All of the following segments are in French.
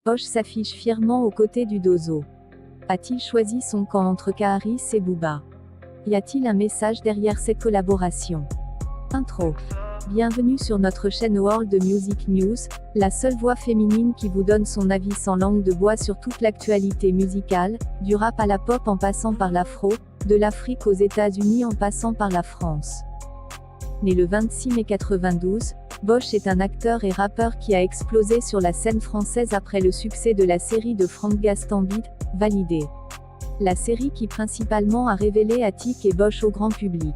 Bosch s'affiche fièrement aux côtés du Dozo. A-t-il choisi son camp entre Kaharis et Booba? Y a-t-il un message derrière cette collaboration? Intro. Bienvenue sur notre chaîne World Music News, la seule voix féminine qui vous donne son avis sans langue de bois sur toute l'actualité musicale, du rap à la pop en passant par l'afro, de l'Afrique aux États-Unis en passant par la France. Né le 26 mai 92, Bosch est un acteur et rappeur qui a explosé sur la scène française après le succès de la série de Franck Gastambide, Validé. La série qui principalement a révélé Attic et Bosch au grand public.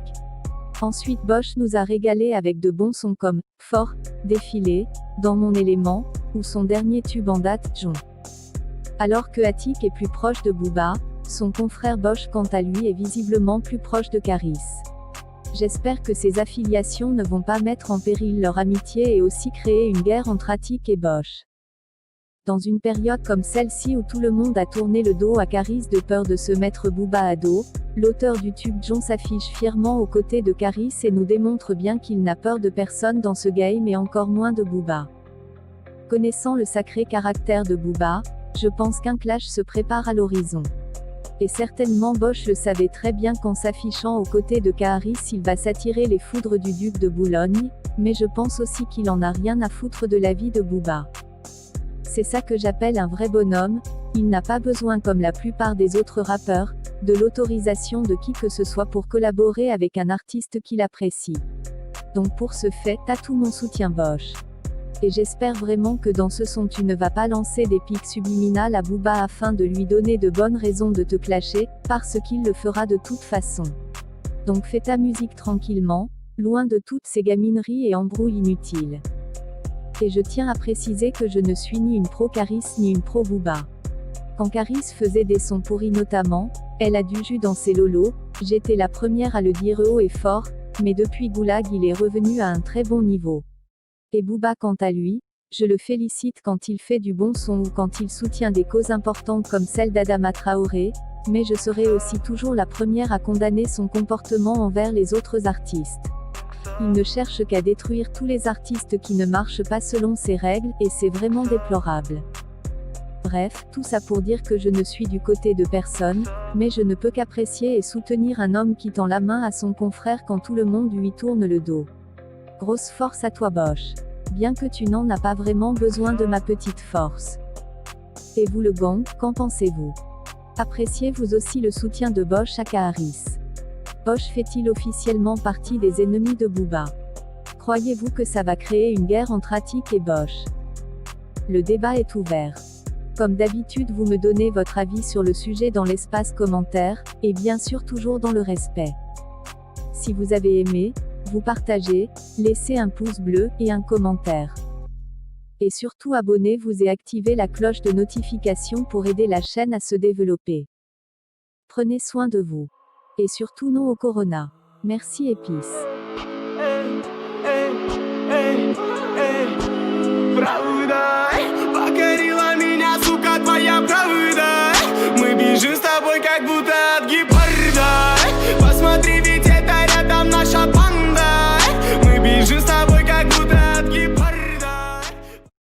Ensuite Bosch nous a régalé avec de bons sons comme « Fort »,« Défilé »,« Dans mon élément » ou son dernier tube en date, « Jon ». Alors que Attic est plus proche de Booba, son confrère Bosch quant à lui est visiblement plus proche de Karis. J'espère que ces affiliations ne vont pas mettre en péril leur amitié et aussi créer une guerre entre Attic et Bosch. Dans une période comme celle-ci où tout le monde a tourné le dos à Karis de peur de se mettre Booba à dos, l'auteur du tube Jon s'affiche fièrement aux côtés de Karis et nous démontre bien qu'il n'a peur de personne dans ce game et encore moins de Booba. Connaissant le sacré caractère de Booba, je pense qu'un clash se prépare à l'horizon. Et certainement Bosch le savait très bien qu'en s'affichant aux côtés de Kaharis il va s'attirer les foudres du duc de Boulogne, mais je pense aussi qu'il en a rien à foutre de la vie de Booba. C'est ça que j'appelle un vrai bonhomme, il n'a pas besoin comme la plupart des autres rappeurs, de l'autorisation de qui que ce soit pour collaborer avec un artiste qu'il apprécie. Donc pour ce fait, t'as tout mon soutien Bosch. Et j'espère vraiment que dans ce son tu ne vas pas lancer des pics subliminales à Booba afin de lui donner de bonnes raisons de te clasher, parce qu'il le fera de toute façon. Donc fais ta musique tranquillement, loin de toutes ces gamineries et embrouilles inutiles. Et je tiens à préciser que je ne suis ni une pro Karis ni une pro Booba. Quand Karis faisait des sons pourris notamment, elle a du jus dans ses lolos, j'étais la première à le dire haut et fort, mais depuis Goulag il est revenu à un très bon niveau. Et Booba quant à lui, je le félicite quand il fait du bon son ou quand il soutient des causes importantes comme celle d'Adama Traoré, mais je serai aussi toujours la première à condamner son comportement envers les autres artistes. Il ne cherche qu'à détruire tous les artistes qui ne marchent pas selon ses règles, et c'est vraiment déplorable. Bref, tout ça pour dire que je ne suis du côté de personne, mais je ne peux qu'apprécier et soutenir un homme qui tend la main à son confrère quand tout le monde lui tourne le dos. Grosse force à toi Bosch. Bien que tu n'en as pas vraiment besoin de ma petite force. Et vous le gang, qu'en pensez-vous? Appréciez-vous aussi le soutien de Bosch à Kaharis? Bosch fait-il officiellement partie des ennemis de Booba? Croyez-vous que ça va créer une guerre entre Attic et Bosch? Le débat est ouvert. Comme d'habitude vous me donnez votre avis sur le sujet dans l'espace commentaire, et bien sûr toujours dans le respect. Si vous avez aimé, vous partagez, laissez un pouce bleu, et un commentaire. Et surtout abonnez-vous et activez la cloche de notification pour aider la chaîne à se développer. Prenez soin de vous. Et surtout non au corona. Merci et peace.